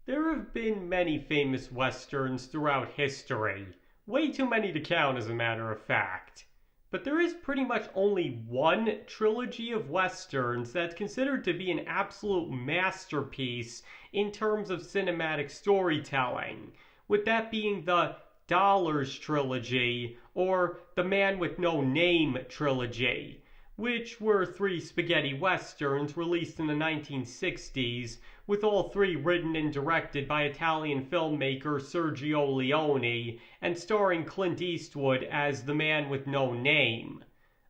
There have been many famous westerns throughout history, way too many to count as a matter of fact. But there is pretty much only one trilogy of westerns that's considered to be an absolute masterpiece in terms of cinematic storytelling, with that being the Dollars trilogy or the Man with No Name trilogy, which were three spaghetti westerns released in the 1960s, with all three written and directed by Italian filmmaker Sergio Leone and starring Clint Eastwood as the Man with No Name.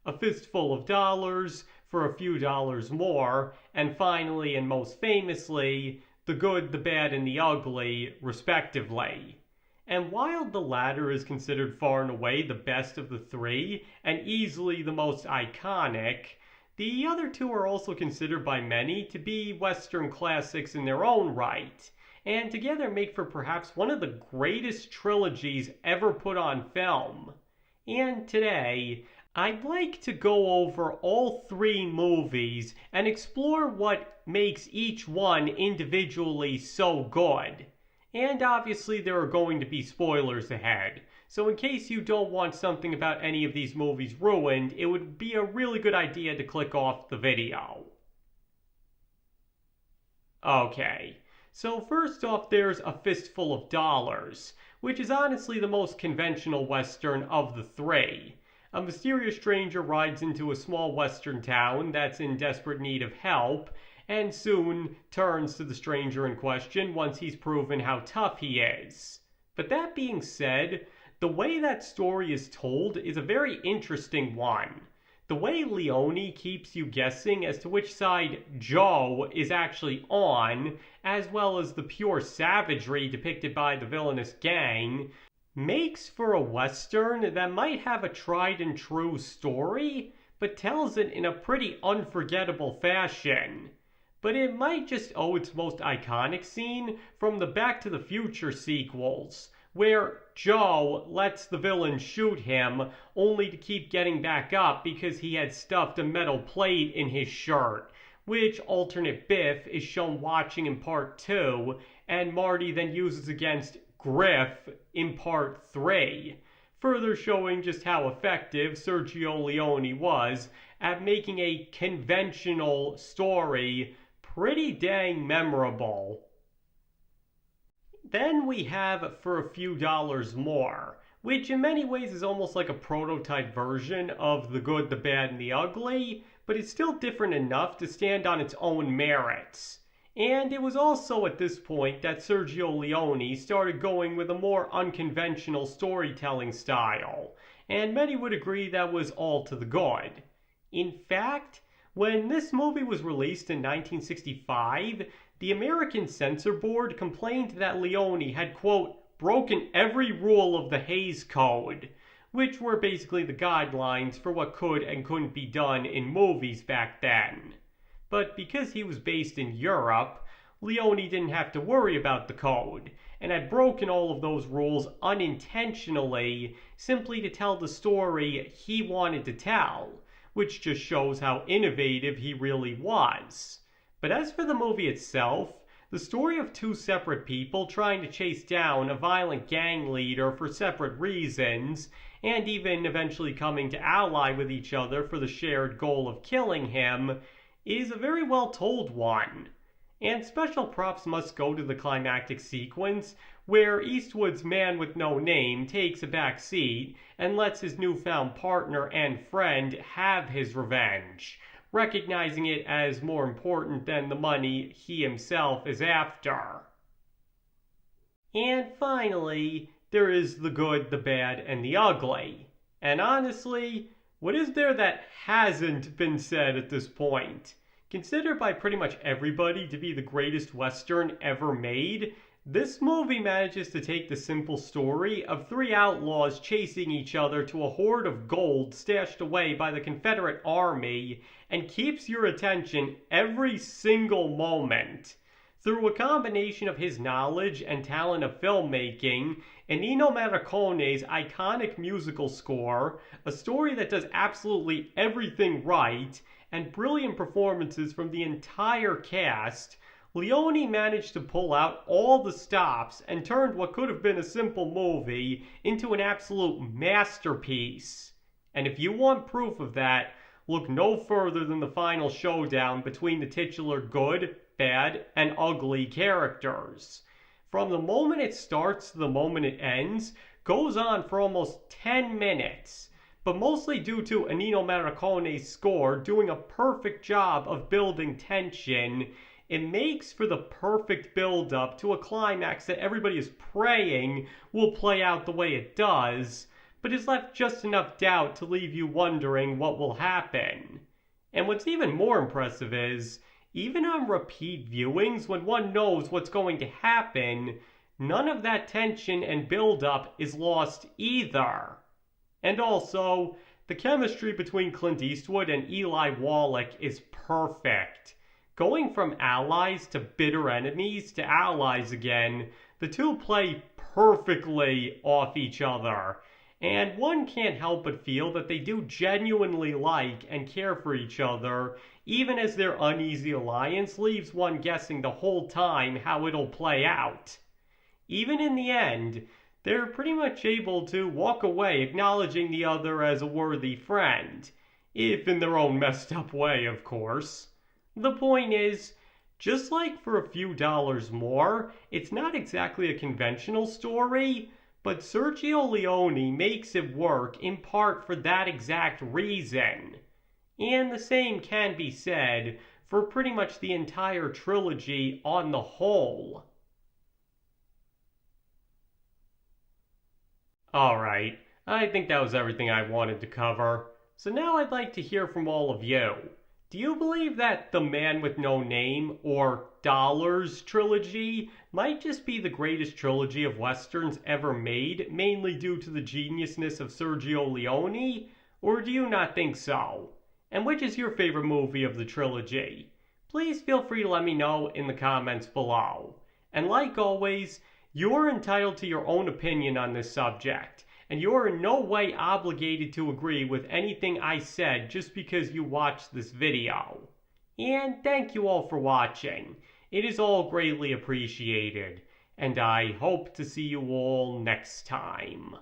A Fistful of Dollars, For a Few Dollars More, and finally and most famously, The Good, the Bad, and the Ugly, respectively. And while the latter is considered far and away the best of the three, and easily the most iconic, the other two are also considered by many to be Western classics in their own right, and together make for perhaps one of the greatest trilogies ever put on film. And today, I'd like to go over all three movies and explore what makes each one individually so good. And obviously there are going to be spoilers ahead, so in case you don't want something about any of these movies ruined, it would be a really good idea to click off the video. Okay, so first off there's A Fistful of Dollars, which is honestly the most conventional western of the three. A mysterious stranger rides into a small western town that's in desperate need of help, and soon turns to the stranger in question once he's proven how tough he is. But that being said, the way that story is told is a very interesting one. The way Leone keeps you guessing as to which side Joe is actually on, as well as the pure savagery depicted by the villainous gang, makes for a western that might have a tried and true story, but tells it in a pretty unforgettable fashion. But it might just owe its most iconic scene from the Back to the Future sequels, where Joe lets the villain shoot him only to keep getting back up because he had stuffed a metal plate in his shirt, which alternate Biff is shown watching in part 2, and Marty then uses against Griff in part 3, further showing just how effective Sergio Leone was at making a conventional story pretty dang memorable. Then we have For a Few Dollars More, which in many ways is almost like a prototype version of The Good, the Bad, and the Ugly, but it's still different enough to stand on its own merits. And it was also at this point that Sergio Leone started going with a more unconventional storytelling style, and many would agree that was all to the good. In fact, when this movie was released in 1965, the American Censor Board complained that Leone had, quote, broken every rule of the Hays Code, which were basically the guidelines for what could and couldn't be done in movies back then. But because he was based in Europe, Leone didn't have to worry about the code, and had broken all of those rules unintentionally simply to tell the story he wanted to tell, which just shows how innovative he really was. But as for the movie itself, the story of two separate people trying to chase down a violent gang leader for separate reasons, and even eventually coming to ally with each other for the shared goal of killing him, is a very well told one. And special props must go to the climactic sequence where Eastwood's Man with No Name takes a back seat and lets his newfound partner and friend have his revenge, recognizing it as more important than the money he himself is after. And finally, there is The Good, the Bad, and the Ugly. And honestly, what is there that hasn't been said at this point? Considered by pretty much everybody to be the greatest Western ever made, this movie manages to take the simple story of three outlaws chasing each other to a hoard of gold stashed away by the Confederate Army and keeps your attention every single moment. Through a combination of his knowledge and talent of filmmaking, and Ennio Morricone's iconic musical score, a story that does absolutely everything right, and brilliant performances from the entire cast, Leone managed to pull out all the stops and turned what could have been a simple movie into an absolute masterpiece. And if you want proof of that, look no further than the final showdown between the titular good, bad, and ugly characters. From the moment it starts to the moment it ends, goes on for almost 10 minutes, but mostly due to Ennio Morricone's score doing a perfect job of building tension. It makes for the perfect build-up to a climax that everybody is praying will play out the way it does, but is left just enough doubt to leave you wondering what will happen. And what's even more impressive is, even on repeat viewings when one knows what's going to happen, none of that tension and build-up is lost either. And also, the chemistry between Clint Eastwood and Eli Wallach is perfect. Going from allies to bitter enemies to allies again, the two play perfectly off each other, and one can't help but feel that they do genuinely like and care for each other, even as their uneasy alliance leaves one guessing the whole time how it'll play out. Even in the end, they're pretty much able to walk away acknowledging the other as a worthy friend, if in their own messed up way, of course. The point is, just like for a few dollars more, it's not exactly a conventional story, but Sergio Leone makes it work in part for that exact reason. And the same can be said for pretty much the entire trilogy on the whole. Alright, I think that was everything I wanted to cover. So now I'd like to hear from all of you. Do you believe that The Man with No Name, or Dollars trilogy, might just be the greatest trilogy of westerns ever made, mainly due to the geniusness of Sergio Leone? Or do you not think so? And which is your favorite movie of the trilogy? Please feel free to let me know in the comments below. And like always, you're entitled to your own opinion on this subject, and you're in no way obligated to agree with anything I said just because you watched this video. And thank you all for watching. It is all greatly appreciated, and I hope to see you all next time.